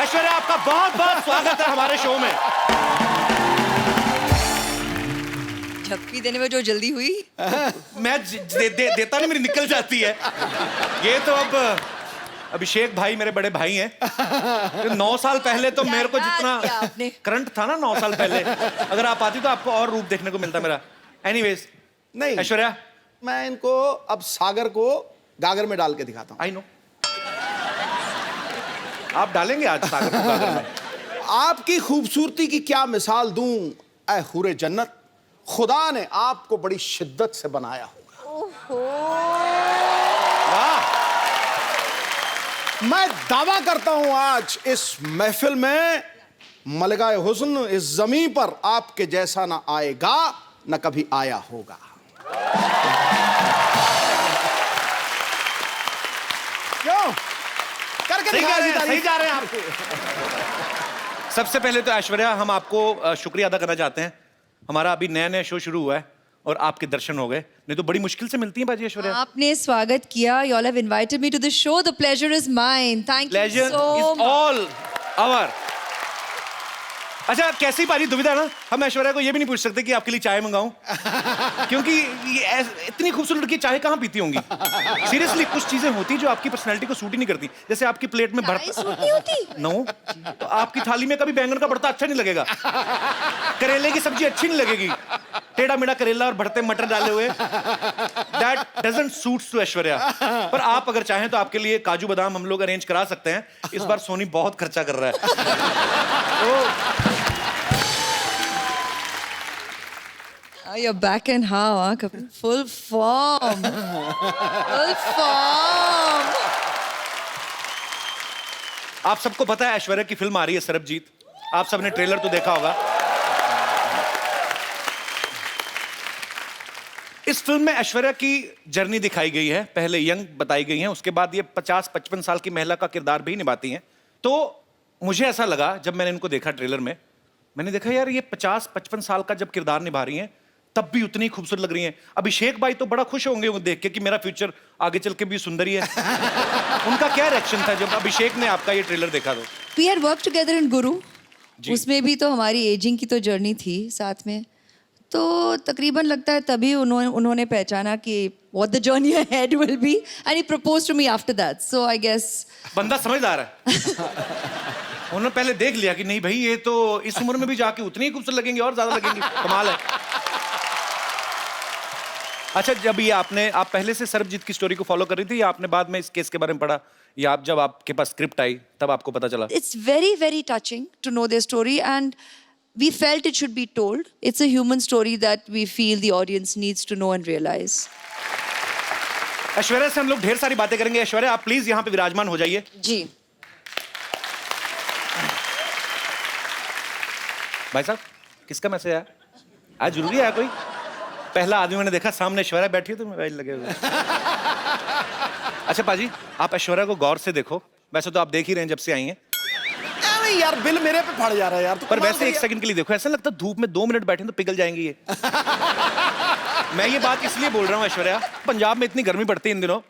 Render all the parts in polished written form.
ऐश्वर्या, आपका बहुत बहुत स्वागत है हमारे शो में। झप्पी देने में जो जल्दी हुई। मैं देता नहीं, मेरी निकल जाती है। ये तो अब अभिषेक भाई मेरे बड़े भाई हैं। 9 साल पहले तो मेरे को जितना करंट था ना 9 साल पहले, अगर आप आती तो आपको और रूप देखने को मिलता मेरा। एनीवेज, नहीं ऐश्वर्या, मैं इनको अब सागर को गागर में डाल के दिखाता हूँ। I know. आप डालेंगे आज सागर को गागर में? आपकी खूबसूरती की क्या मिसाल दूं ऐ हुरे जन्नत, खुदा ने आपको बड़ी शिद्दत से बनाया होगा। वाह! मैं दावा करता हूं आज इस महफिल में मलकाए हुस्न इस जमीन पर आपके जैसा ना आएगा न कभी आया होगा। क्यों? करके दिखा दी तारीफ। सही जा रहे हैं आप। सबसे पहले तो ऐश्वर्या, हम आपको शुक्रिया अदा करना चाहते हैं। हमारा अभी नया नया शो शुरू हुआ है और आपके दर्शन हो गए, नहीं तो बड़ी मुश्किल से मिलती हैं बाजी ऐश्वर्या। आपने स्वागत किया। You all have invited me to the show. The pleasure is mine. Thank you Pleasure so is much. all our. अच्छा, कैसी बारी दुविधा ना, हम ऐश्वर्या को ये भी नहीं पूछ सकते कि आपके लिए चाय मंगाऊं, क्योंकि ये इतनी खूबसूरत लड़की चाय कहाँ पीती होंगी। सीरियसली, कुछ चीजें होती जो आपकी पर्सनैलिटी को सूट ही नहीं करती। जैसे आपकी प्लेट में चाय सूट नहीं होती? नो, तो आपकी थाली में कभी बैंगन का भरता अच्छा नहीं लगेगा, करेले की सब्जी अच्छी नहीं लगेगी, टेढ़ा मेढ़ा करेला और भरते मटर डाले हुए, that doesn't suits to Aishwarya. पर आप अगर चाहें तो आपके लिए काजू बादाम हम लोग अरेंज करा सकते हैं। इस बार सोनी बहुत खर्चा कर रहा है। You're back in how, huh? Kapil? Full form. Full form. आप सबको पता है ऐश्वर्या की फिल्म आ रही है सरबजीत। आप सबने ट्रेलर तो देखा होगा। इस फिल्म में ऐश्वर्या की जर्नी दिखाई गई है। पहले यंग बताई गई है, उसके बाद ये 50-55 साल की महिला का किरदार भी निभाती हैं। तो मुझे ऐसा लगा जब मैंने इनको देखा ट्रेलर में, मैंने देखा यार ये 50-55 साल का जब किरदार निभा रही हैं तब भी उतनी खूबसूरत लग रही हैं। अभिषेक भाई तो बड़ा खुश होंगे देख के कि मेरा फ्यूचर आगे चल के भी सुंदर ही है। उनका क्या रिएक्शन था जब अभिषेक ने आपका ये ट्रेलर देखा? तो We had worked together in Guru. उसमें भी तो हमारी एजिंग की तो जर्नी थी साथ में, तो तकरीबन लगता है तभी उन्होंने पहचाना कि what the journey ahead will be and he proposed to me after that. So I guess बंदा समझदार है। उन्होंने पहले देख लिया कि नहीं भाई ये तो इस उम्र में भी जाके उतनी ही खूबसूरत लगेंगे और ज्यादा लगेंगी, कमाल है। अच्छा, जब ये आप पहले से सरबजीत की स्टोरी को फॉलो कर रही थी या आपने बाद में इस केस के बारे में पढ़ा, या आप जब आपके पास स्क्रिप्ट आई तब आपको पता चला? It's very, very touching to know their story and we felt it should be told. It's a human story that we feel the audience needs to know and realize. Aishwarya से हम लोग ढेर सारी बातें करेंगे। ऐश्वर्या, आप प्लीज यहाँ पे विराजमान हो जाइए। जी। भाई साहब, किसका मैसेज आया? आज जरूरी है कोई? पहला आदमी मैंने देखा सामने ऐश्वर्या बैठी है तो मोबाइल लगे हुए। अच्छा पाजी, आप ऐश्वर्या को गौर से देखो। वैसे तो आप देख ही रहे हैं जब से आई हैं। नहीं यार, बिल मेरे पे फट जा रहा है यार। पर वैसे 1 सेकंड के लिए देखो, ऐसा लगता है धूप में 2 मिनट बैठे तो पिघल जाएंगी ये। मैं ये बात इसलिए बोल रहा हूँ ऐश्वर्या, पंजाब में इतनी गर्मी पड़ती है इन दिनों,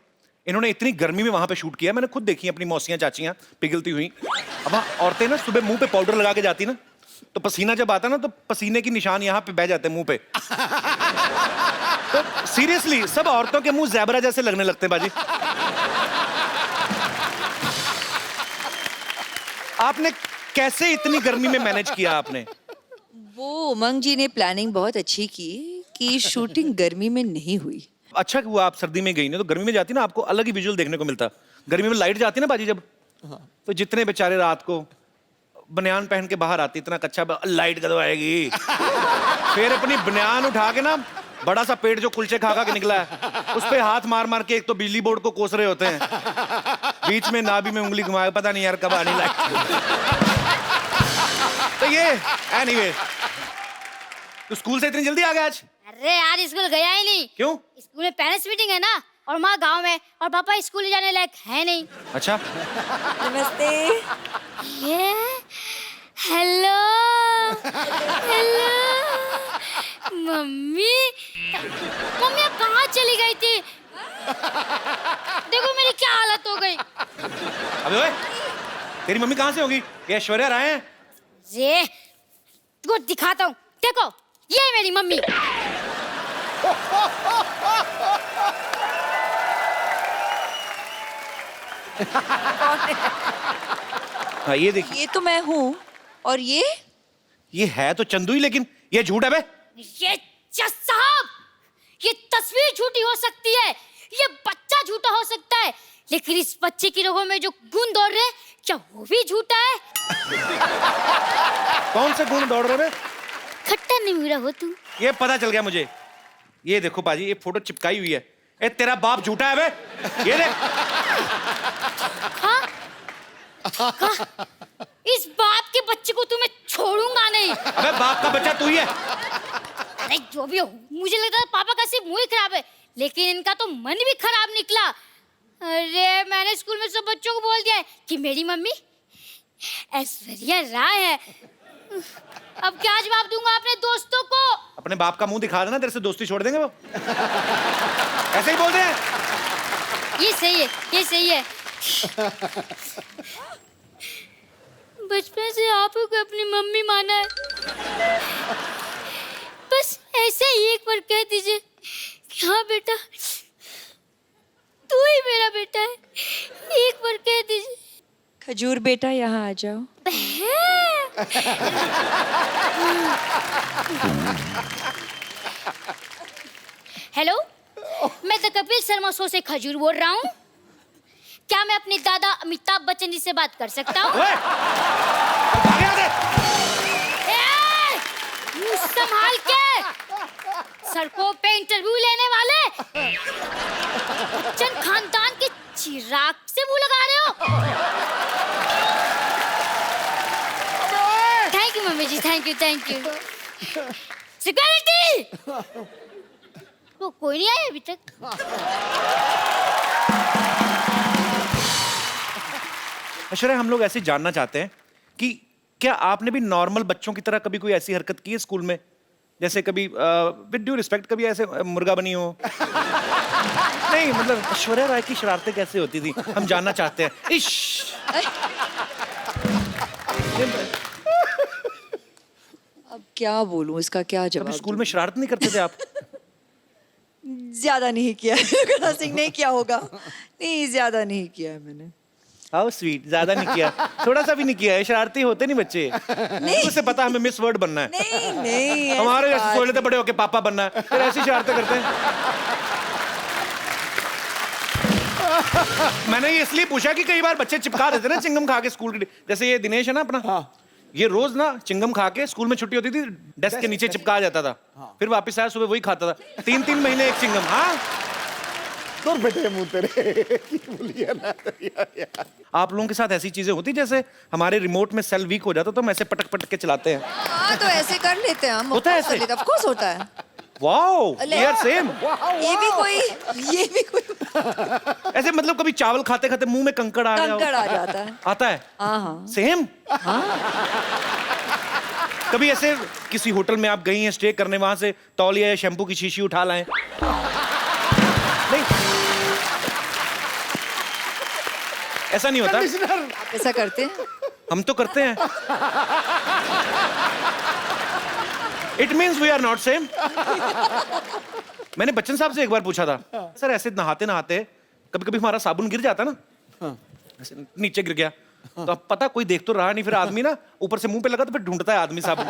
इन्होंने इतनी गर्मी में वहां पे शूट किया। मैंने खुद देखी अपनी मौसियां चाचियां पिघलती हुई। अब औरतें ना सुबह मुंह पे पाउडर लगा के जाती ना, तो पसीना जब आता ना तो पसीने की निशान यहाँ पे बह जाते हैं मुंह पे। तो सीरियसली सब औरतों के मुंह ज़ेबरा जैसे लगने लगते हैं बाजी। आपने कैसे इतनी गर्मी में मैनेज किया आपने? वो उमंग जी ने प्लानिंग बहुत अच्छी की कि शूटिंग गर्मी में नहीं हुई। अच्छा हुआ आप सर्दी में गई ना, तो गर्मी में जाती ना आपको अलग ही विजुअल देखने को मिलता। गर्मी में लाइट जाती ना बाजी जब, तो जितने बेचारे रात को बनियान पहन के बाहर आती, इतना कच्चा लाइट कदों आएगी। फिर अपनी बनियान उठा के ना, बड़ा सा पेट जो कुलचे खा के निकला है उस पे हाथ मार मार के एक तो बिजली बोर्ड को कोस रहे होते हैं, बीच में नाभि में उंगली घुमाए, पता नहीं यार कब आनी लाइट। तो ये एनीवे, तो स्कूल से इतनी जल्दी आ गया आज? अरे यार स्कूल गया ही नहीं। क्यों? स्कूल में पेरेंट्स मीटिंग है ना, और माँ गांव में, और पापा स्कूल जाने लायक है नहीं। अच्छा, नमस्ते। ये हेलो हेलो मम्मी, मम्मी आप कहाँ चली गई थी? देखो मेरी क्या हालत हो गई। अबे ओए, तेरी मम्मी कहाँ से होगी? ये ऐश्वर्या राय है। ये तुमको दिखाता हूँ, देखो ये है मेरी मम्मी। हाँ ये देखिए, ये तो मैं हूँ, और ये है तो चंदू ही, लेकिन ये झूठ है बे। ये जज साहब, ये तस्वीर झूठी हो सकती है, ये बच्चा झूठा हो सकता है, लेकिन इस बच्चे की रगों में जो गुण दौड़ रहे हैं, क्या वो भी झूठा है? कौन से गुण दौड़ रहे बे? खट्टा नहीं मिला हो तू। ये पता चल गया मुझे। ये देखो पाजी, ये फोटो चिपकाई हुई है। ए तेरा बाप झूठा है बे, ये देख। हाँ? इस बाप के बच्चे को तुम्हें छोड़ूंगा नहीं। अबे बाप का बच्चा तू ही है। अरे जो भी हो, मुझे लगता है पापा का सिर्फ मुंह ही खराब है, लेकिन इनका तो मन भी खराब निकला। अरे मैंने स्कूल में सब बच्चों को बोल दिया है कि मेरी मम्मी ऐश्वर्या राय है। अब क्या जवाब दूंगा अपने दोस्तों को? अपने बाप का मुंह दिखा देना, तेरे से दोस्ती छोड़ देंगे वो। ऐसे ही बोल रहे हैं। ये सही है, ये सही है। बचपन से आप को अपनी मम्मी माना है, बस ऐसे ही एक बार कह दीजिए कि हाँ बेटा तू ही मेरा बेटा है, एक बार कह दीजिए। खजूर बेटा यहाँ आ जाओ। हेलो, मैं द कपिल शर्मा शो से खजूर बोल रहा हूँ। क्या मैं अपने दादा अमिताभ बच्चन जी से बात कर सकता हूँ? ओए, भाग यहाँ ए, मुंह संभाल के, सड़कों पे इंटरव्यू लेने वाले बच्चन खानदान के चिराग से मुंह लगा रहे हो। Thank you mummy ji, thank you thank you. Security, तो कोई नहीं आया अभी तक। ऐश्वर्या, हम लोग ऐसे जानना चाहते हैं कि क्या आपने भी नॉर्मल बच्चों की तरह कभी कोई ऐसी हरकत की है स्कूल में? जैसे कभी विद ड्यू रिस्पेक्ट कभी ऐसे मुर्गा बनी हो? नहीं मतलब ऐश्वर्या राय की शरारतें कैसे होती थी, हम जानना चाहते हैं। इश अब क्या बोलूं, इसका क्या कभी जवाब स्कूल में शरारत नहीं करते थे आप? ज्यादा नहीं किया है। सिंह नहीं किया होगा, नहीं ज्यादा नहीं किया है मैंने। हाउ स्वीट, ज्यादा नहीं किया, थोड़ा सा भी नहीं किया है। शरारती होते नहीं बच्चे, नहीं उसे पता हमें मिस वर्ड बनना है। नहीं नहीं, हमारे जैसे सोच लेते बड़े होके पापा बनना है, फिर ऐसी शरारतें करते हैं। मैंने ये इसलिए पूछा कि कई बार बच्चे चिपका देते ना चिंगम खा के स्कूल के, जैसे ये दिनेश है ना अपना, हाँ। ये रोज ना चिंगम खा के स्कूल में छुट्टी होती थी डेस्क के नीचे चिपका जाता था। हाँ। फिर वापस आया सुबह वही खाता था, 3-3 महीने एक चिंगम। हाँ दूर बेटे मुंह तेरे बोलिए ना यार। आप लोगों के साथ ऐसी चीजें होती जैसे हमारे रिमोट में सेल वीक हो जाता तो हम ऐसे पटक पटक के चलाते हैं? हाँ तो ऐसे कर लेते हैं हम। होता है ऐसे? ऑफ कोर्स होता है। वाओ, अले, वी आर सेम। ये भी कोई ऐसे मतलब कभी चावल खाते खाते मुंह में कंकड़ आ गया हो? कंकड़ आ जाता है। आता है? हाँ हाँ। सेम। कभी ऐसे किसी होटल में आप गई हैं स्टे करने, वहां से तौलिया या शैम्पू की शीशी उठा लाएं? नहीं, ऐसा नहीं होता। आप ऐसा करते हैं? हम तो करते हैं। It means we are not same. मैंने बच्चन साहब से एक बार पूछा था, सर ऐसे नहाते नहाते कभी कभी हमारा साबुन गिर जाता ना, ऐसे नीचे गिर गया, तो अब पता कोई देख तो रहा नहीं, फिर आदमी ना ऊपर से मुंह पे लगा तो फिर ढूंढता है आदमी साबुन,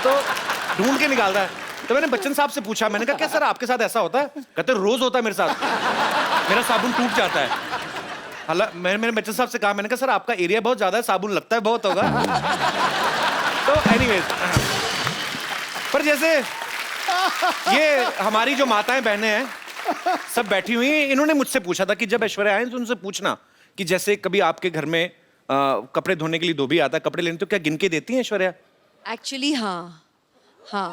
तो ढूंढ के निकालता है। तो मैंने बच्चन साहब से पूछा, मैंने कहा क्या सर आपके साथ ऐसा होता है? कहते रोज होता है मेरे साथ, मेरा साबुन टूट जाता है। हालांकि मैंने बच्चन साहब से कहा, मैंने कहा सर आपका एरिया बहुत ज्यादा है, साबुन लगता है बहुत होगा। तो एनीवेज, पर जैसे ये हमारी जो माताएं बहनें हैं सब बैठी हुई हैं, इन्होंने मुझसे पूछा था कि जब ऐश्वर्या आए तो उनसे पूछना कि जैसे कभी आपके घर में कपड़े धोने के लिए धोबी आता है कपड़े लेने, तो क्या गिन के देती हैं ऐश्वर्या? एक्चुअली हाँ हाँ,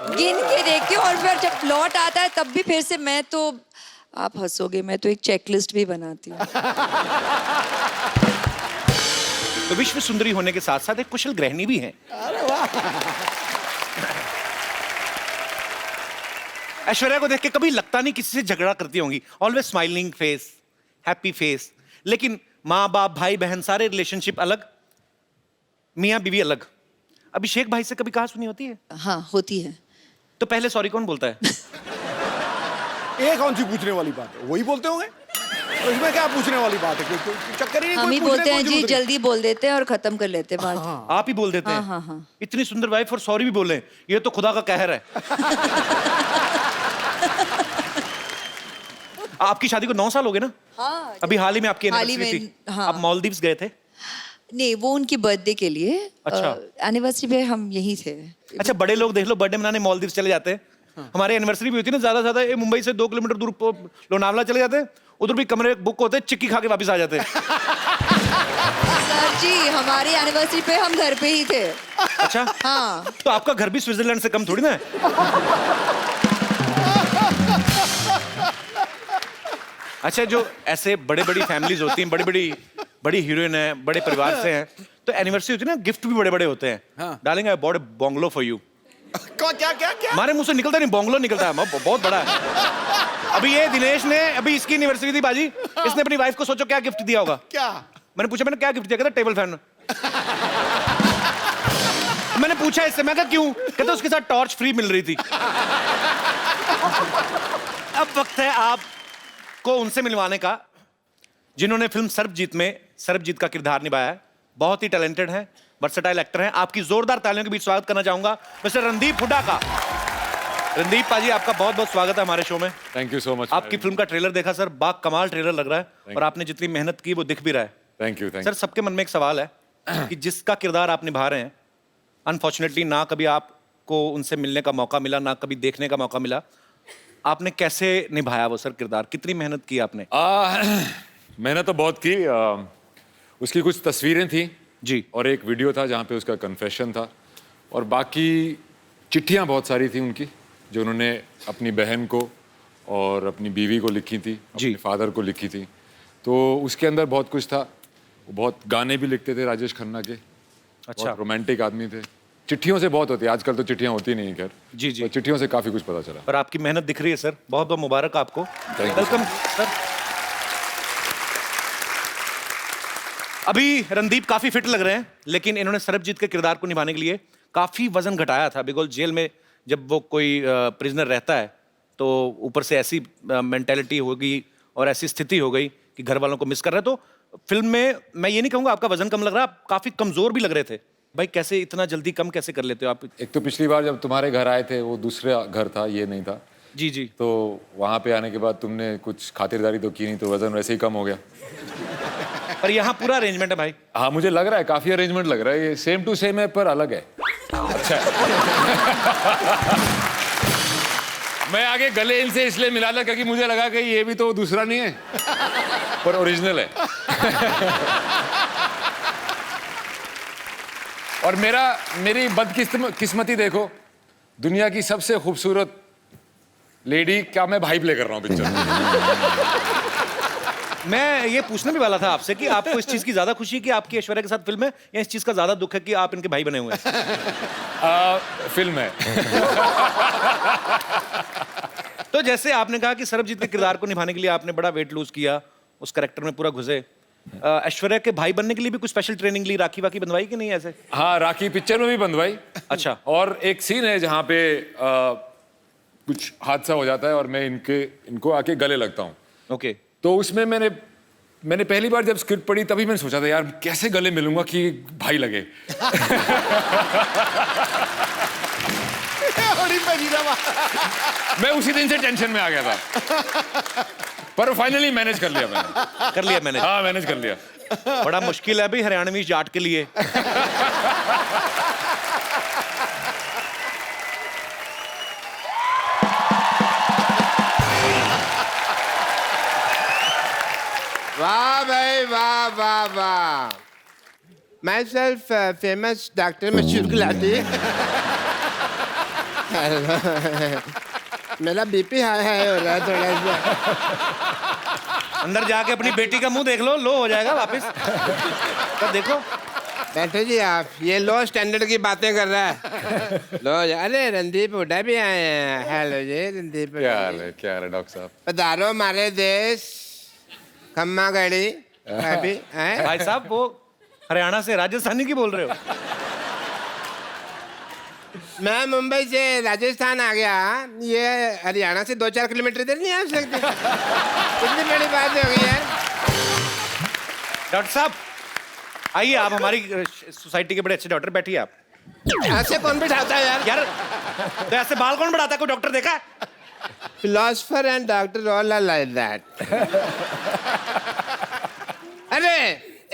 गिन के देखती हूँ, और फिर जब लौट आता है तब भी फिर से मैं तो, आप हंसोगे, मैं तो एक चेकलिस्ट भी बनाती हूँ। तो विश्व सुंदरी होने के साथ साथ एक कुशल गृहिणी भी है। ऐश्वर्या को देख के कभी लगता नहीं किसी से झगड़ा करती होंगी, always smiling face, happy face, लेकिन माँ बाप भाई बहन सारे रिलेशनशिप अलग, मियाँ बीवी अलग। अभिषेक भाई से कभी कहा सुनी होती है? हाँ होती है। तो पहले सॉरी कौन बोलता है? ये कौन सी पूछने वाली बात है, वही बोलते होंगे। तो इसमें क्या पूछने वाली बात है, कोई चक्कर ही नहीं। हम कोई ही पूछने बोलते हैं की जी, जरूरत नहीं। जल्दी बोल देते हैं और खत्म कर लेते हैं बात। आप ही बोल देते हैं? हाँ, हाँ। इतनी सुंदर वाइफ और सॉरी भी बोले, ये तो खुदा का कहर है। आपकी शादी को 9 साल हो गए ना? हाँ, अभी हाल ही में आपकी हाल ही एनिवर्सरी में, थी। हाँ। आप मालदीव्स गए थे? नहीं, वो उनकी बर्थडे के लिए। अच्छा। एनिवर्सरी पे हम यहीं थे। अच्छा, बड़े लोग देख लो बर्थडे मनाने मालदीव्स चले जाते हैं। हमारे एनिवर्सरी भी होती है ना, ज्यादा ज्यादा ये मुंबई से 2 किलोमीटर दूर लोनावला चले जाते हैं, उधर भी कमरे बुक होते हैं, चिक्की खा के वापस आ जाते हैं। सर जी, हमारी एनिवर्सरी पे हम घर पे ही थे। अच्छा, हाँ। तो आपका घर भी स्विट्जरलैंड से कम थोड़ी ना है। अच्छा, जो ऐसे बड़े बड़ी फैमिलीज होती हैं, बड़ी हीरोइन है, बड़े परिवार से हैं, तो एनिवर्सरी होती है ना, गिफ्ट भी बड़े बड़े होते हैं। हाँ। Darling, I bought a bungalow for you. क्या क्या क्या क्या? हमारे मुंह से निकलता नहीं, बंगलो निकलता है, बहुत बड़ा है। अभी ये दिनेश ने, अभी इसकी एनिवर्सरी थी बाजी, इसने अपनी वाइफ को सोचो क्या गिफ्ट दिया होगा। क्या? मैंने पूछा, मैंने क्या गिफ्ट दिया? कहता टेबल फैन। मैंने पूछा इससे, मैं कहा क्यों? कहता उसके साथ टॉर्च फ्री मिल रही थी। अब वक्त है आपको उनसे मिलवाने का जिन्होंने फिल्म सरबजीत में सरबजीत का किरदार निभाया है। बहुत ही टैलेंटेड है, वर्सेटाइल एक्टर हैं। आपकी जोरदार तालियों के बीच स्वागत करना चाहूंगा मिस्टर रणदीप हुड्डा का। रणदीप पाजी, आपका बहुत बहुत स्वागत है हमारे शो में। Thank you so much. आपकी फिल्म का ट्रेलर देखा सर, कमाल ट्रेलर लग रहा है, और आपने जितनी मेहनत की वो दिख भी रहा है। थैंक यू सर, सबके मन में एक सवाल है कि जिसका किरदार आप निभा रहे हैं, अनफॉर्चुनेटली ना कभी आपको उनसे मिलने का मौका मिला, ना कभी देखने का मौका मिला, आपने कैसे निभाया वो सर किरदार? कितनी मेहनत की आपने? मैंने तो बहुत की। उसकी कुछ तस्वीरें थी जी, और एक वीडियो था जहाँ पे उसका कन्फेशन था, और बाकी चिट्ठियाँ बहुत सारी थी उनकी जो उन्होंने अपनी बहन को और अपनी बीवी को लिखी थी, अपने फादर को लिखी थी। तो उसके अंदर बहुत कुछ था। वो बहुत गाने भी लिखते थे राजेश खन्ना के। अच्छा। बहुत रोमांटिक आदमी थे। चिट्ठियों से बहुत होती है, आजकल तो चिट्ठियाँ होती नहीं, खैर जी जी। तो चिट्ठियों से काफ़ी कुछ पता चला। पर आपकी मेहनत दिख रही है सर, बहुत बहुत मुबारक आपको। Thank you. Welcome sir. अभी रणदीप काफी फिट लग रहे हैं, लेकिन इन्होंने सरबजीत के किरदार को निभाने के लिए काफी वजन घटाया था, बिकॉज जेल में जब वो कोई प्रिजनर रहता है तो ऊपर से ऐसी मेंटेलिटी हो गई और ऐसी स्थिति हो गई कि घर वालों को मिस कर रहे हैं। तो फिल्म में मैं ये नहीं कहूंगा आपका वजन कम लग रहा, आप काफी कमजोर भी लग रहे थे। भाई कैसे इतना जल्दी कम कैसे कर लेते हो आप? एक तो पिछली बार जब तुम्हारे घर आए थे वो दूसरा घर था, ये नहीं था। जी जी। तो वहाँ पे आने के बाद तुमने कुछ खातिरदारी तो की नहीं, तो वजन वैसे ही कम हो गया। पर यहाँ पूरा अरेंजमेंट है भाई। हाँ, मुझे लग रहा है काफी अरेंजमेंट लग रहा है। ये सेम टू सेम है पर अलग है। अच्छा मैं आगे गले इनसे इसलिए मिला था क्योंकि मुझे लगा कि ये भी तो दूसरा नहीं है पर ओरिजिनल है। और मेरी बदकिस्मती देखो, दुनिया की सबसे खूबसूरत लेडी क्या मैं भाई प्ले कर रहा हूँ पिक्चर। मैं ये पूछने भी वाला था आपसे कि आपको इस चीज की ज्यादा खुशी है कि आपकी ऐश्वर्या के साथ फिल्म है, या इस चीज का ज्यादा दुख है कि आप इनके भाई बने हुए हैं? फिल्म है। तो जैसे आपने कहा कि सरबजीत के किरदार को निभाने के लिए आपने बड़ा वेट लूज किया, उस कैरेक्टर में पूरा घुसे, ऐश्वर्या के भाई बनने के लिए भी कुछ स्पेशल ट्रेनिंग ली, राखी वाखी बंधवाई कि नहीं ऐसे? हाँ, राखी पिक्चर में भी बंधवाई। अच्छा। और एक सीन है जहाँ पे कुछ हादसा हो जाता है और मैं इनको आके गले लगता हूँ। ओके। तो उसमें मैंने पहली बार जब स्क्रिप्ट पढ़ी तभी मैंने सोचा था यार कैसे गले मिलूंगा कि भाई लगे। मैं उसी दिन से टेंशन में आ गया था पर फाइनली मैनेज कर लिया मैंने। कर लिया मैंने? हाँ, मैनेज कर लिया। बड़ा मुश्किल है भाई हरियाणवी जाट के लिए। वाह भाई वाह वाह वाह। माई सेल्फ फेमस डॉक्टर मशहूर गुलाटी। मेरा बीपी हाई हाई हो रहा है थोड़ा सा। अंदर जाके अपनी बेटी का मुंह देख लो, लो हो जाएगा वापस। तो देखो। बैठो जी, आप ये लो स्टैंडर्ड की बातें कर रहा है। लो अरे रणदीप हुड्डा भी आए हैं। हेलो जी रणदीप। क्या हाल है डॉक्टर साहब? पधारो हमारे देश। खम्मा गढ़ी अभी हैं? भाई साहब वो हरियाणा से राजस्थानी की बोल रहे हो? मैं मुंबई से राजस्थान आ गया, ये हरियाणा से 2-4 किलोमीटर इधर नहीं आ सकते। इतनी बड़ी बात हो गई है। डॉक्टर साहब आइए, आप हमारी सोसाइटी के बड़े अच्छे डॉक्टर, बैठिए आप। ऐसे कौन बिठाता है यार? यार तो ऐसे बाल कौन बढ़ाता है? कोई डॉक्टर देखा है? Philosopher and doctor all are like that. अरे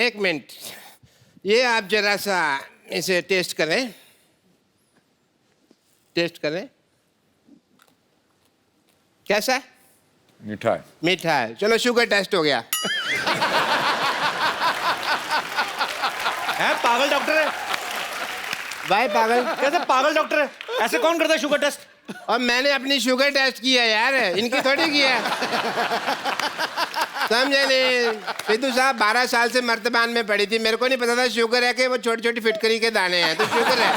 एक मिनट, ये आप जरा सा इसे टेस्ट करें, टेस्ट करें। कैसा है? मीठा है। मीठा है। चलो शुगर टेस्ट हो गया। है पागल डॉक्टर है? भाई पागल, कैसे पागल डॉक्टर है? ऐसे कौन करता है शुगर टेस्ट? और मैंने अपनी शुगर टेस्ट की है यार, इनकी थोड़ी की है। समझे नहीं? सिद्धू साहब 12 साल से मर्तबान में पड़ी थी, मेरे को नहीं पता था शुगर है कि वो छोटी छोटी फिटकरी के दाने हैं, तो शुगर है।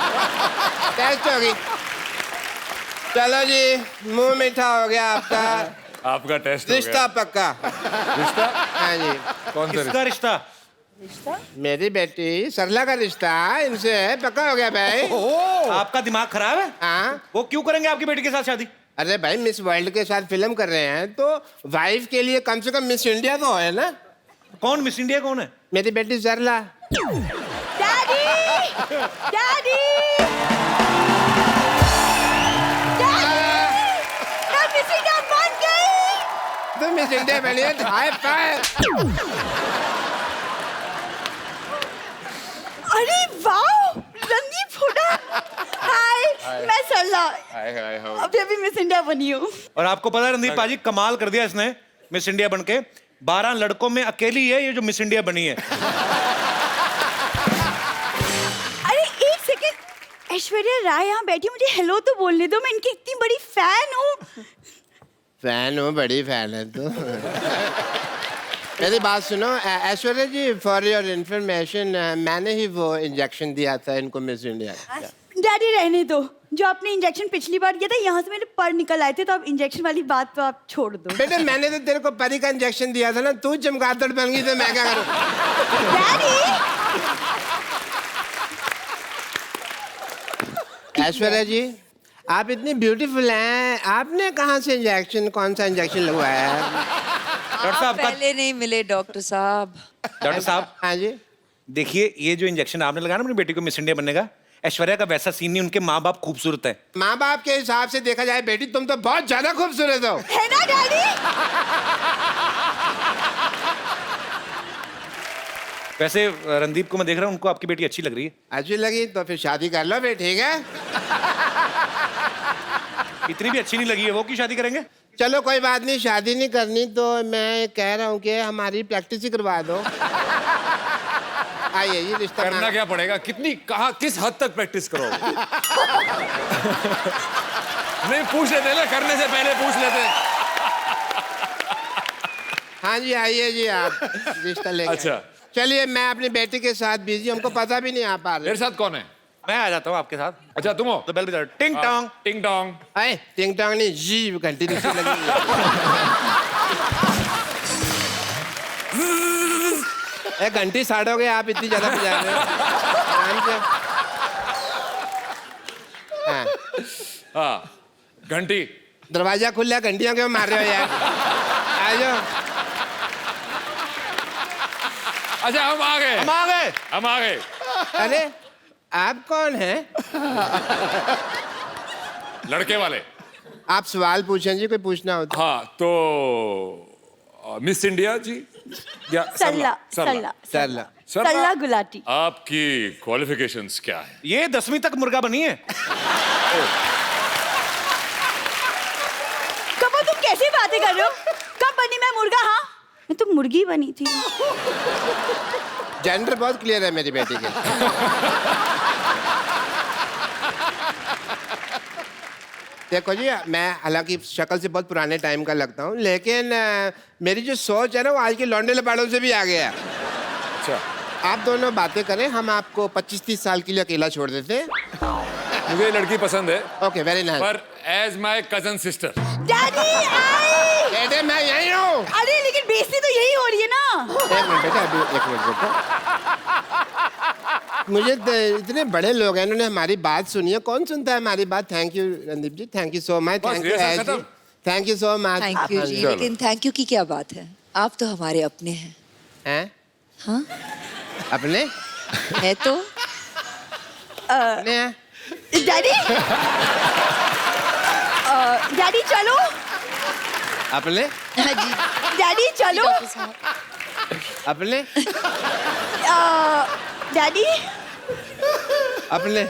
टेस्ट हो गई। चलो जी, मुंह मीठा हो गया आपका। आपका टेस्ट हो रिश्ता गया। पक्का। रिश्ता? हाँ जी। कौन सा किसका रिश्ता? मेरी बेटी सरला का रिश्ता इनसे पक्का हो गया भाई। आपका दिमाग खराब है? हाँ। वो क्यों करेंगे आपकी बेटी के साथ शादी? अरे भाई, मिस वर्ल्ड के साथ फिल्म कर रहे हैं तो वाइफ के लिए कम से कम मिस इंडिया तो है ना। कौन मिस इंडिया कौन है? मेरी बेटी सरला। डैडी डैडी तो मिस इंडिया बनी है। हाय फाइव। अरे वाह, रणदीप हुड्डा। हाय, मैं सरला, अभी अभी मिस इंडिया बनी हूँ। और आपको पता है रणदीप पाजी, कमाल कर दिया इसने मिस इंडिया बनके। 12 लड़कों में अकेली है ये जो मिस इंडिया बनी है। अरे एक सेकंड, ऐश्वर्या राय यहाँ बैठी, मुझे हेलो तो बोलने दो, मैं इनकी इतनी बड़ी फैन हूँ। फैन हो, बड़ी फैन है तो। मेरी बात सुनो ऐश्वर्या जी, फॉर योर इंफॉर्मेशन, मैंने ही वो इंजेक्शन दिया था इनको मिस इंडिया। डैडी रहने दो, जो आपने इंजेक्शन पिछली बार किया था यहाँ से मेरे पर निकल आए थे, तो अब इंजेक्शन वाली बात तो आप छोड़ दो। बेटे मैंने तो तेरे को परी का इंजेक्शन दिया था ना, तू चमगादड़ बन गई तो मैं क्या करूँ? डैडी ऐश्वर्या जी, आप इतनी ब्यूटीफुल हैं, आपने कहाँ से इंजेक्शन, कौन सा इंजेक्शन लगवाया है? डॉक्टर साहब का पहले नहीं मिले डॉक्टर साहब। डॉक्टर साहब हाँ जी। देखिए, ये जो इंजेक्शन आपने लगाया ना अपनी बेटी को मिस इंडिया बनने का, ऐश्वर्या का वैसा सीन नहीं, उनके माँ बाप खूबसूरत है। माँ बाप के हिसाब से देखा जाए बेटी, तुम तो बहुत ज्यादा खूबसूरत हो। है ना डैडी? वैसे रणदीप को मैं देख रहा हूँ, उनको आपकी बेटी अच्छी लग रही है। अच्छी लगी तो फिर शादी कर लो फिर, ठीक है? इतनी भी अच्छी नहीं लगी है वो, की शादी करेंगे? चलो कोई बात नहीं, शादी नहीं करनी तो मैं कह रहा हूँ कि हमारी प्रैक्टिस ही करवा दो। आइए, ये रिश्ता करना क्या पड़ेगा? कितनी, कहाँ, किस हद तक प्रैक्टिस करोगे? नहीं पूछ लेते ना, करने से पहले पूछ लेते। हाँ जी, आइए जी, आप रिश्ता लेके। अच्छा। चलिए, मैं अपनी बेटी के साथ बिजी, हमको पता भी नहीं आ पा रहा। मेरे साथ कौन है? मैं आ जाता हूँ आपके साथ। अच्छा तुम हो? तो बेल बजा, टिंग टोंग। टिंग टोंग। अरे टिंग टोंग नहीं, जी घंटी दूसरी लगी। एक घंटी साड़ोगे आप, इतनी ज्यादा बजा रहे हो। आराम से। हाँ, हाँ, घंटी। दरवाजा खुला है, घंटियां क्यों मार रहे हो यार? आ जाओ। अच्छा हम आ गए, हम आ गए। हम आ गए। अरे आप कौन हैं? लड़के वाले। आप सवाल पूछें जी, कोई पूछना हो तो। हाँ तो मिस इंडिया जी या सरला सरला सरला चल सरला गुलाटी। आपकी क्वालिफिकेशंस क्या है? ये 10वीं तक मुर्गा बनी है। कब तुम कैसी बातें कर रहे हो? कब बनी मैं मुर्गा? हाँ, मैं तो मुर्गी बनी थी। जेंडर बहुत क्लियर है मेरी बेटी के। देखो जी, मैं हालांकि शक्ल से बहुत पुराने टाइम का लगता हूँ, लेकिन मेरी जो सोच है ना, वो आज के लौंडे लपाड़ों से भी आगे है। अच्छा, आप दोनों बातें करें, हम आपको 25-30 साल के लिए अकेला छोड़ देते हैं। मुझे ये लड़की पसंद है, ओके, वेरी नाइस। पर as my cousin sister. Daddy आई। बेटे मैं यही हूँ। अरे लेकिन बेइज्जती तो यही हो रही है ना। मिनट बेटा, अभी एक मिनट बेटा। मुझे इतने बड़े लोग हैं, इन्होंने हमारी बात सुनी है। कौन सुनता है हमारी बात? Thank you Randeep ji, thank you so much, thank you rehearsal खत्म? Thank you so much. Thank you ji, लेकिन थैंक यू की क्या बात है? आप तो हमारे अपने हैं। हैं? हाँ, अपने है तो। अपने हैं? डैडी, डैडी चलो। अपने हाँ जी, डैडी चलो। अपने डैडी, अपने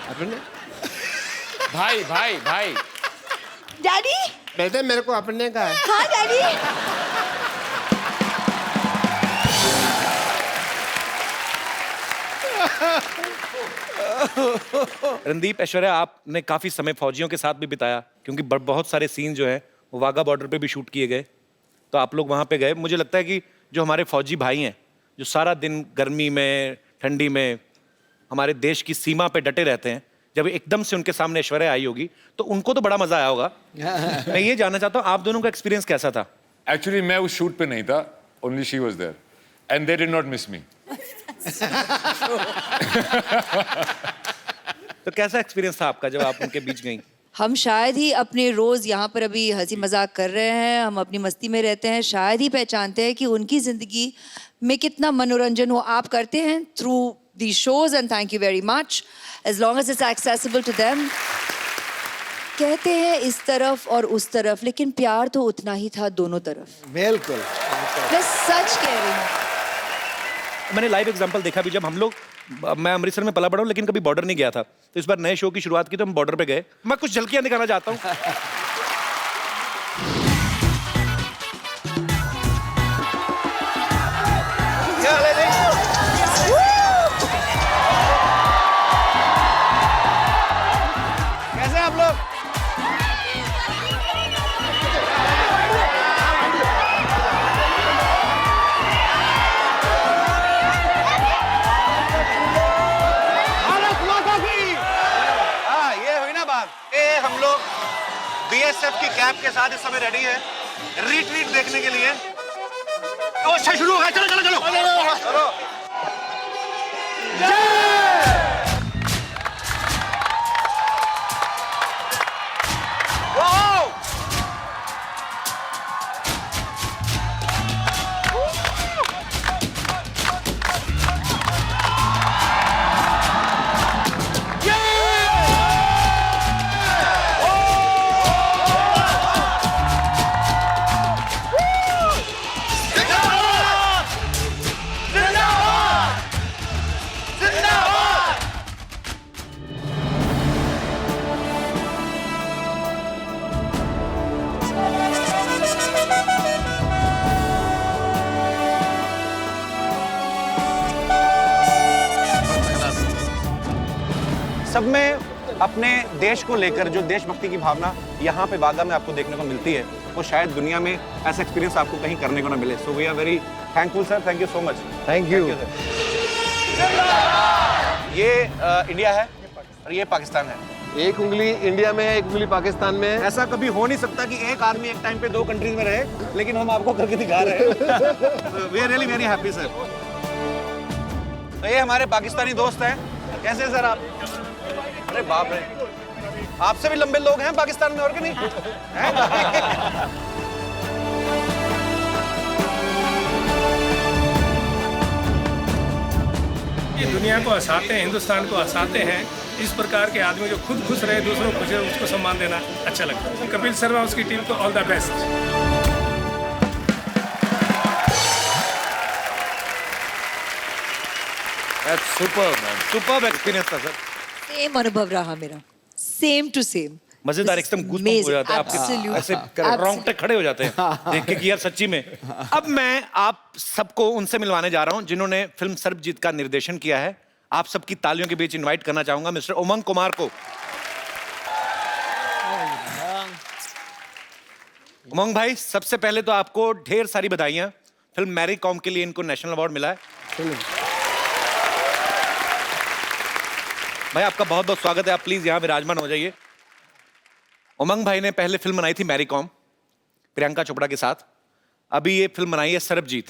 अपने भाई भाई भाई डैडी। बेटे मेरे को अपने का है। हाँ डैडी। रणदीप, ऐश्वर्या, आपने काफी समय फौजियों के साथ भी बिताया, क्योंकि बहुत सारे सीन जो हैं वो वाघा बॉर्डर पे भी शूट किए गए, तो आप लोग वहां पे गए। मुझे लगता है कि जो हमारे फौजी भाई हैं, जो सारा दिन गर्मी में ठंडी में हमारे देश की सीमा पे डटे रहते हैं, जब एकदम से उनके सामने ऐश्वर्या आई होगी तो उनको तो बड़ा मजा आया होगा। मैं ये जानना चाहता हूँ, आप दोनों का एक्सपीरियंस कैसा था? एक्चुअली मैं उस शूट पे नहीं था, only she was there and they did not miss me. तो कैसा एक्सपीरियंस था आपका जब आप उनके बीच गई? हम शायद ही अपने रोज यहाँ पर अभी हंसी मजाक कर रहे हैं, हम अपनी मस्ती में रहते हैं, शायद ही पहचानते हैं कि उनकी जिंदगी में कितना मनोरंजन हो। आप करते हैं through the shows and thank you very much, as long as it's accessible to them. कहते हैं इस तरफ और उस तरफ, लेकिन प्यार तो उतना ही था दोनों तरफ। बिल्कुल। मैं सच कह रही हूँ। मैंने लाइव एग्जांपल देखा भी, जब हम लोग, मैं अमृतसर में पला बड़ा हूँ लेकिन कभी बॉर्डर नहीं गया था, तो इस बार नए शो की शुरुआत की तो हम बॉर्डर पे गए। मैं कुछ झलकियां दिखाना चाहता हूँ। कैसे आप लोग? हम लोग बीएसएफ की कैप के साथ इस समय रेडी है रिट्रीट देखने के लिए। ओ अच्छा शुरू हो गया, चलो चलो चलो चलो। सब में अपने देश को लेकर जो देशभक्ति की भावना यहाँ पे वाघा में आपको देखने को मिलती है, वो शायद दुनिया में ऐसा एक्सपीरियंस आपको कहीं करने को ना मिले। So we are very thankful sir, thank you so much. Thank you. ये इंडिया है और ये पाकिस्तान है। एक उंगली इंडिया में है, एक उंगली पाकिस्तान में है। ऐसा कभी हो नहीं सकता कि एक आदमी एक टाइम पे दो कंट्रीज में रहे, लेकिन हम आपको करके दिखा रहे हैं। We are really very happy sir. तो ये हमारे पाकिस्तानी दोस्त हैं। कैसे सर आप? अरे बाप रे, आपसे भी लंबे लोग हैं पाकिस्तान में, और कि नहीं हैं? ये दुनिया को हंसाते हैं, हिंदुस्तान को हंसाते हैं। इस प्रकार के आदमी जो खुद खुश रहे, दूसरों को खुश रहे, उसको सम्मान देना अच्छा लगता है। कपिल शर्मा उसकी टीम को all the best. That's superb, man. Superb experience था सर। सेम अनुभव रहा मेरा, सेम टू सेम। मजेदार, एकदम गूज़बम्प हो जाते हैं आपके, ऐसे रोंगटे खड़े हो जाते हैं देख के कि यार सच्ची में। अब मैं आप सबको उनसे मिलवाने जा रहा हूं जिन्होंने फिल्म सर्वजीत का निर्देशन किया है। आप सबकी तालियों के बीच इनवाइट करना चाहूंगा मिस्टर उमंग कुमार को। उमंग भाई, सबसे पहले तो आपको ढेर सारी बधाइयां। फिल्म मैरी कॉम के लिए इनको नेशनल अवार्ड मिला है। भाई आपका बहुत बहुत स्वागत है, आप प्लीज यहाँ विराजमान हो जाइए। उमंग भाई ने पहले फिल्म बनाई थी मैरी कॉम, प्रियंका चोपड़ा के साथ। अभी ये फिल्म बनाई है सरबजीत।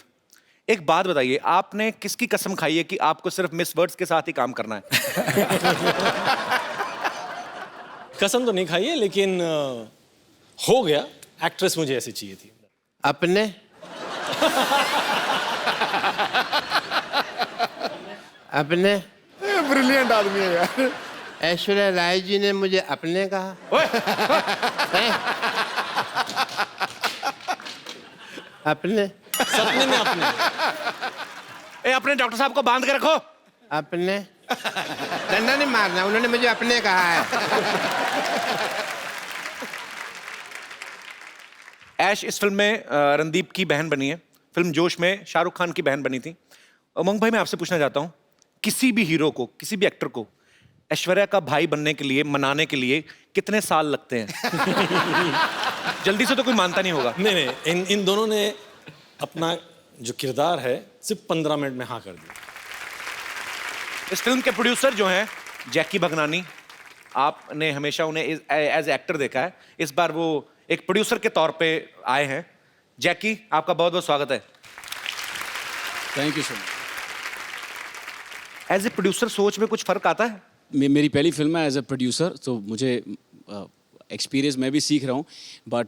एक बात बताइए, आपने किसकी कसम खाई है कि आपको सिर्फ मिस वर्ड्स के साथ ही काम करना है? कसम तो नहीं खाई है, लेकिन हो गया। एक्ट्रेस मुझे ऐसी चाहिए थी। अपने अपने ब्रिलियंट आदमी है यार। ऐश्वर्या राय जी ने मुझे अपने कहा। हैं? अपने सपने में अपने। अपने डॉक्टर साहब को बांध के रखो। अपने डंडा नहीं मारना, उन्होंने मुझे अपने कहा है। ऐश इस फिल्म में रणदीप की बहन बनी है। फिल्म जोश में शाहरुख खान की बहन बनी थी। उमंग भाई, मैं आपसे पूछना चाहता हूँ, किसी भी हीरो को, किसी भी एक्टर को ऐश्वर्या का भाई बनने के लिए, मनाने के लिए कितने साल लगते हैं? जल्दी से तो कोई मानता नहीं होगा। नहीं, इन दोनों ने अपना जो किरदार है सिर्फ 15 मिनट में हाँ कर दिया। इस फिल्म के प्रोड्यूसर जो हैं जैकी भगनानी, आपने हमेशा उन्हें एज एक्टर देखा है, इस बार वो एक प्रोड्यूसर के तौर पे आए हैं। जैकी, आपका बहुत बहुत स्वागत है। Thank you so much. As a producer सोच में कुछ फर्क आता है? मेरी पहली फिल्म है एज ए प्रोड्यूसर, तो मुझे एक्सपीरियंस मैं भी सीख रहा हूँ। बट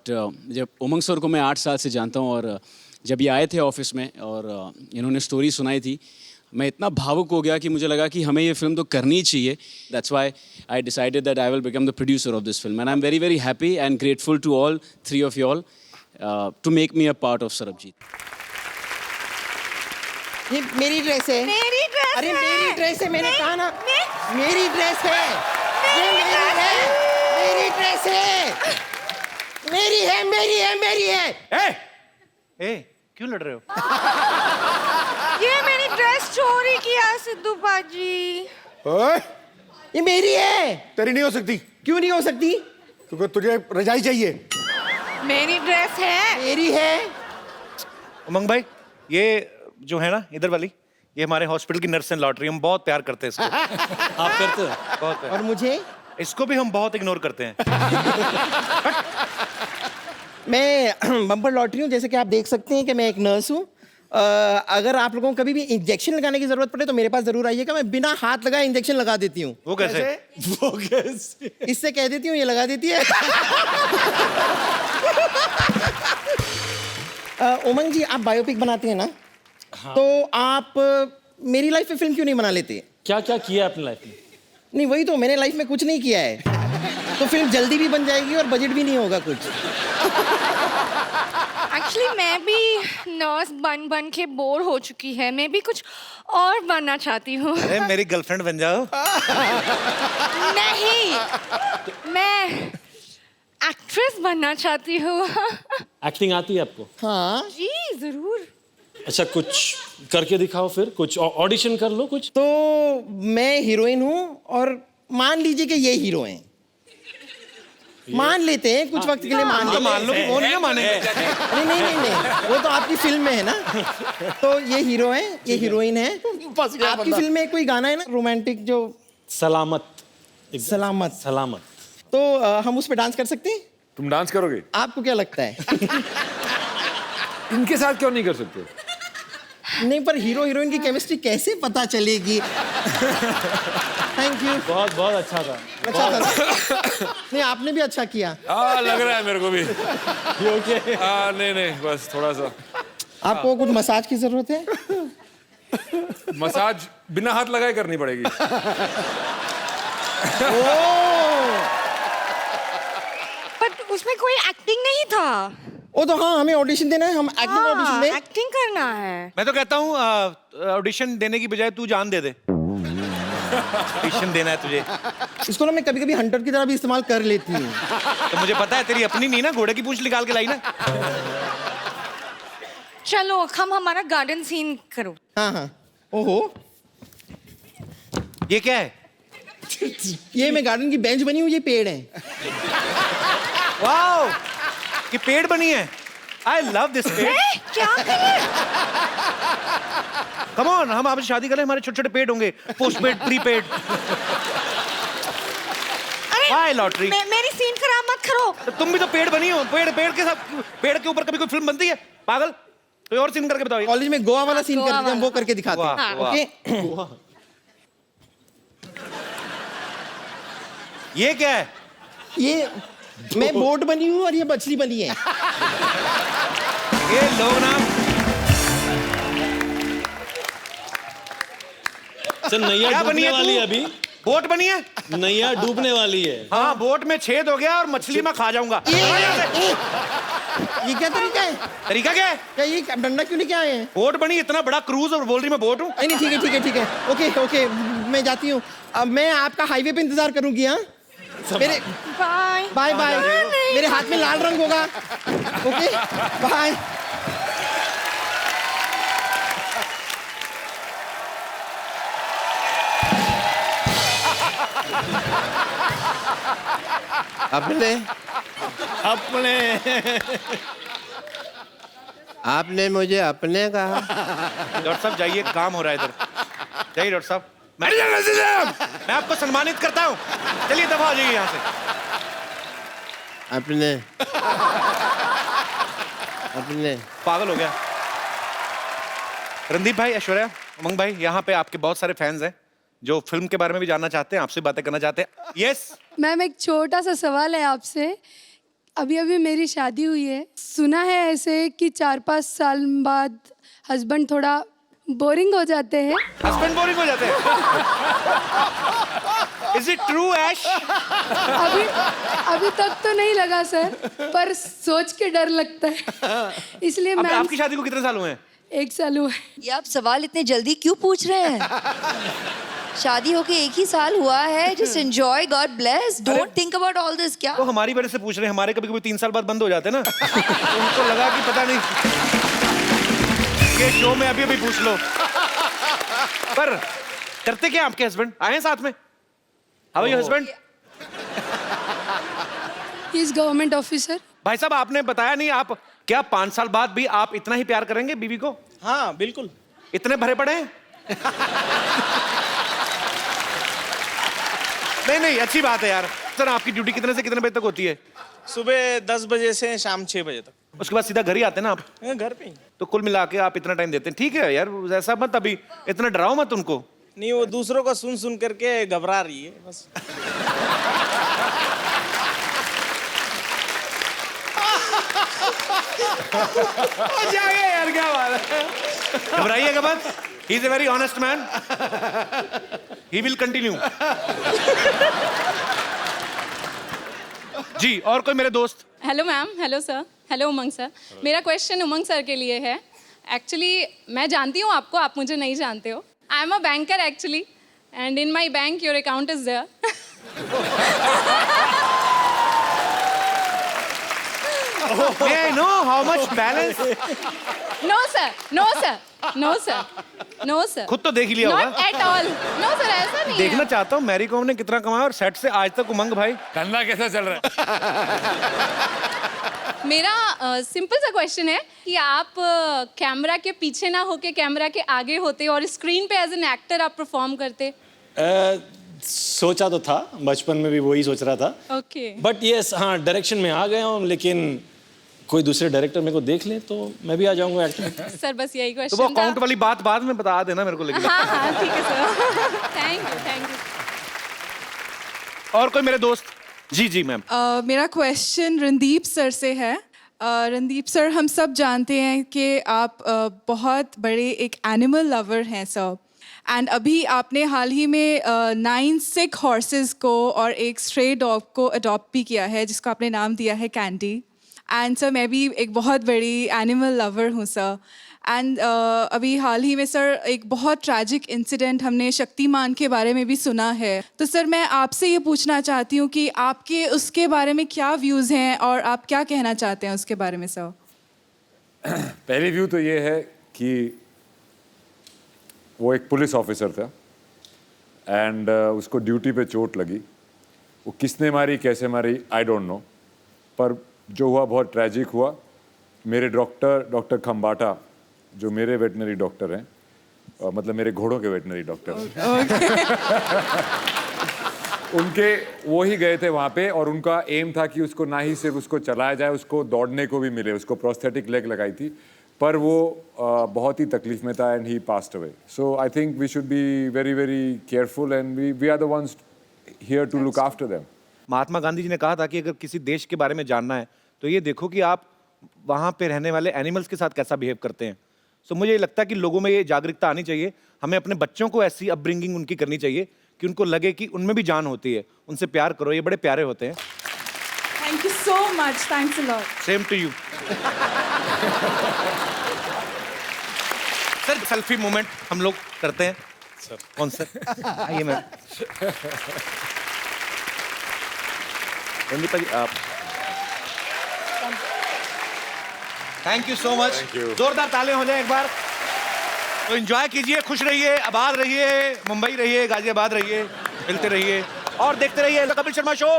जब उमंग सर को मैं 8 साल से जानता हूँ, और जब ये आए थे ऑफिस में और इन्होंने स्टोरी सुनाई थी, मैं इतना भावुक हो गया कि मुझे लगा कि हमें ये फिल्म तो करनी ही चाहिए। That's why I decided that I will become the producer of this film, and I am very very happy and grateful to all 3 of you all to make me a part of Sarabjit. ये मेरी dress है। मेरी dress अरे है। मेरी dress है, मैंने कहा ना। मेरी ड्रेस है। ये मेरी मेरी ड्रेस है। मेरी ड्रेस है। मेरी है, मेरी है, मेरी है। ए, क्यों लड़ रहे हो? ये मेरी ड्रेस चोरी किया सिद्धू बाजी। ओए, ये मेरी है। तेरी नहीं हो सकती। क्यों नहीं हो सकती? क्योंकि तुझे रजाई चाहिए। मेरी ड्रेस है। मेरी है। उमंग भाई, ये जो है ना इधर वाली, ये हमारे हॉस्पिटल की नर्स एंड लॉटरी, हम बहुत प्यार करते हैं इसको। आप करते हो? बहुत प्यार। और मुझे? इसको भी हम बहुत इग्नोर करते हैं। मैं बम्पर लॉटरी हूँ, जैसे कि आप देख सकते हैं कि मैं एक नर्स हूँ। अगर आप लोगों को कभी भी इंजेक्शन लगाने की जरूरत पड़े तो मेरे पास जरूर आइएगा, मैं बिना हाथ लगाए इंजेक्शन लगा देती हूँ। वो कैसे? वो कैसे? इससे कह देती हूँ, ये लगा देती है। उमंग जी, आप बायोपिक बनाते हैं ना? हाँ। तो आप मेरी लाइफ में फिल्म क्यों नहीं बना लेते? क्या क्या किया है अपनी लाइफ में? नहीं, वही तो, मैंने लाइफ में कुछ नहीं किया है। तो फिल्म जल्दी भी बन जाएगी और बजट भी नहीं होगा कुछ। एक्चुअली मैं भी नर्स बन बन के बोर हो चुकी है, मैं भी कुछ और बनना चाहती हूँ। अरे मेरी गर्लफ्रेंड बन जाओ। नहीं, मैं एक्ट्रेस बनना चाहती हूँ। एक्टिंग आती है आपको? हाँ जी जरूर। अच्छा, कुछ करके दिखाओ फिर, कुछ ऑडिशन कर लो कुछ। तो मैं हीरोइन हूँ और मान लीजिए कि ये हीरो हैं। मान लेते हैं कुछ वक्त के लिए, मान लेते हैं। मान लो कि वो नहीं मानेंगे। नहीं नहीं नहीं नहीं, वो तो आपकी फिल्म में है ना। तो ये हीरो हैं, ये हीरोइन है। आपकी फिल्म में कोई गाना है ना रोमांटिक, जो सलामत। सलामत। सलामत। तो हम उस पर डांस कर सकते हैं? तुम डांस करोगे? आपको क्या लगता है? इनके साथ क्यों नहीं कर सकते? नहीं, पर हीरो हीरोइन की केमिस्ट्री कैसे पता चलेगी? Thank you. बहुत बहुत अच्छा था। अच्छा था ना? नहीं, आपने भी अच्छा किया। लग रहा है मेरे को भी। ओके। नहीं नहीं, बस थोड़ा सा। आपको कुछ मसाज की जरूरत है? मसाज बिना हाथ लगाए करनी पड़ेगी। बट उसमें कोई एक्टिंग नहीं था। ओ तो हाँ, हमें ऑडिशन देना है, हम एक्टिंग ऑडिशन दें। एक्टिंग करना है। मैं तो कहता हूँ ऑडिशन देने की बजाय तू जान दे दे। ऑडिशन देना है तुझे। इसको ना मैं कभी कभी हंटर की तरह भी इस्तेमाल कर लेती हूँ। तो मुझे पता है तेरी अपनी नहीं ना, घोड़े की पूंछ निकाल के लाई ना। चलो हम हमारा गार्डन सीन करो। हाँ हाँ। ओहो, ये क्या है? ये मैं गार्डन की बेंच बनी हूँ, ये पेड़ है। वाओ, ये पेड़ बनी है। आई लव दिस पेड़। क्या करें? कम ऑन, हम आपसे शादी करें, हमारे छोटे छोटे पेड़ होंगे, पोस्ट पेड, प्री पेड। हाय लॉटरी। मेरी सीन खराब मत करो। तुम भी तो पेड़ बनी हो। पेड़ के साथ, पेड़ के ऊपर कभी कोई फिल्म बनती है? पागल। कोई और सीन करके बताओ। कॉलेज में गोवा वाला सीन गोवा करते थे हम, वो करके दिखाते वाह, हैं। वाह। ओके ये क्या है? ये मैं बोट बनी हूँ और ये मछली बनी है। ये लोग ना सर नैया क्या बनी डूबने है वाली तू? है अभी, बोट बनी है। नैया डूबने वाली है। हाँ, बोट में छेद हो गया और मछली मैं खा जाऊंगा। ये क्या तरीका है? तरीका क्या है? क्या ये डंडा क्यों लेके आए हैं? बोट बनी, इतना बड़ा क्रूज और बोल रही मैं बोट हूँ। नहीं नहीं, ठीक है ठीक है ठीक है, ओके ओके, मैं जाती हूँ। अब मैं आपका हाईवे पे इंतजार करूंगी। हाँ मेरे बाय बाय बाय, मेरे हाथ में लाल रंग होगा। Okay bye. अपने अपने आपने मुझे अपने कहा। डॉक्टर साहब जाइए, काम हो रहा है इधर। जाइए डॉक्टर साहब, मैं आपको सम्मानित करता हूँ। चलिए दफा हो जाइए यहाँ से। अपने अपने पागल हो गया। रणदीप भाई, ऐश्वर्या, उमंग भाई, यहाँ पे आपके बहुत सारे फैंस हैं जो फिल्म के बारे में भी जानना चाहते हैं, आपसे बातें करना चाहते हैं। यस मैम, एक छोटा सा सवाल है आपसे। अभी अभी मेरी शादी हुई है, सुना है ऐसे कि 4-5 साल बाद हस्बैंड थोड़ा बोरिंग हो जाते हैं। हस्बैंड बोरिंग हो जाते हैं? इज इट ट्रू ऐश? अभी तक तो नहीं लगा सर, पर सोच के डर लगता है, इसलिए अब मैम। आपकी शादी को कितने साल हुए हैं? 1 साल हुआ है। ये आप सवाल इतने जल्दी क्यों पूछ रहे हैं? शादी होके 1 ही साल हुआ है। Just enjoy, God bless, don't think about all this. क्या तो हमारी वजह से पूछ रहे हैं? हमारे कभी कभी 3 साल बाद बंद हो जाते हैं ना। तो उनको लगा कि पता नहीं, ये शो में अभी अभी पूछ लो। पर करते क्या आपके हस्बैंड? आए हैं साथ में? How your husband? He is government officer. भाई साहब, आपने बताया नहीं, आप क्या 5 साल बाद भी आप इतना ही प्यार करेंगे बीवी को? हाँ बिल्कुल। इतने भरे पड़े हैं? नहीं नहीं, अच्छी बात है यार। सर, आपकी ड्यूटी कितने से कितने बजे तक होती है? सुबह 10 बजे से शाम 6 बजे तक। उसके बाद सीधा घर ही आते हैं ना आप? घर पे ही। तो कुल मिला के आप इतना टाइम देते हैं। ठीक है यार, ऐसा मत, अभी इतना डराओ मत उनको। नहीं, वो दूसरों का सुन सुन करके घबरा रही है बस। जाइए यार, क्या बात है। घबराइएगा मत, he is a very honest man, he will continue. जी, और कोई मेरे दोस्त? Hello ma'am, hello sir, hello Umang sir. मेरा क्वेश्चन उमंग सर के लिए है। एक्चुअली मैं जानती हूँ आपको, आप मुझे नहीं जानते हो। I am a banker actually, and in my bank your account is there. May I know how much balance? No sir, no sir, no sir, no sir. खुद तो देख ही लिया Not होगा। at all. No sir, ऐसा नहीं देखना है। चाहता हूँ मैरी कॉम ने कितना कमाया और सेट से आज तक उमंग भाई धंधा कैसा चल रहा है? मेरा सिंपल सा क्वेश्चन है कि आप कैमरा के पीछे ना होके कैमरा के आगे होते और स्क्रीन पे एज एन एक्टर आप परफॉर्म करते। सोचा तो था, बचपन में भी वही सोच रहा था। ओके। बट यस, हाँ डायरेक्शन में आ गया हूँ, लेकिन कोई दूसरे डायरेक्टर मेरे को देख ले तो मैं भी आ जाऊंगा एक्टर। सर बस यही तो वो क्वेश्चन था। अकाउंट वाली बात बाद में बता देना मेरे को, लेकिन हाँ हाँ ठीक है sir. Thank you, thank you. और कोई मेरे दोस्त? जी जी मैम। मेरा क्वेश्चन रणदीप सर से है। रणदीप सर, हम सब जानते हैं कि आप बहुत बड़े एक एनिमल लवर हैं सर, एंड अभी आपने हाल ही में 9 सिक हॉर्सेस को और एक स्ट्रे डॉग को अडॉप्ट भी किया है, जिसको आपने नाम दिया है कैंडी। एंड सर, मैं भी एक बहुत बड़ी एनिमल लवर हूँ सर। एंड अभी हाल ही में सर एक बहुत ट्रैजिक इंसिडेंट हमने शक्तिमान के बारे में भी सुना है। तो सर मैं आपसे ये पूछना चाहती हूँ कि आपके उसके बारे में क्या व्यूज़ हैं और आप क्या कहना चाहते हैं उसके बारे में सर? पहली व्यू तो ये है कि वो एक पुलिस ऑफिसर था एंड उसको ड्यूटी पे चोट लगी। वो किसने मारी, कैसे मारी, आई डोंट नो, पर जो हुआ बहुत ट्रैजिक हुआ। मेरे डॉक्टर खम्बाटा, जो मेरे वेटनरी डॉक्टर हैं, मतलब मेरे घोड़ों के वेटनरी डॉक्टर उनके वो ही गए थे वहाँ पे, और उनका एम था कि उसको ना ही सिर्फ उसको चलाया जाए, उसको दौड़ने को भी मिले। उसको प्रोस्थेटिक लेग लगाई थी, पर वो बहुत ही तकलीफ में था and he passed away. So I think we should be very very careful and we are the ones here to look after them. Mahatma Gandhi ji ने कहा था कि अगर किसी देश के बारे में जानना है तो ये देखो कि आप वहाँ पे रहने वाले एनिमल्स के साथ कैसा बिहेव करते हैं. सो मुझे ये लगता है कि लोगों में ये जागरूकता आनी चाहिए. हमें अपने बच्चों को ऐसी अपब्रिंगिंग उनकी करनी चाहिए कि उनको लगे कि उनमें भी जान होती है. उनसे प्यार करो, ये बड़े प्यारे होते हैं. Thank you so much, thanks a lot. Same to you. Sir selfie moment हम लोग करते हैं. सर कौन सर? आइए मैम. रणदीप जी आप. Thank you so much. जोरदार ताले हो जाए एक बार. तो एंजॉय कीजिए, खुश रहिए, आबाद रहिए, मुंबई रहिए, गाजियाबाद रहिए, मिलते रहिए और देखते रहिए द कपिल शर्मा शो.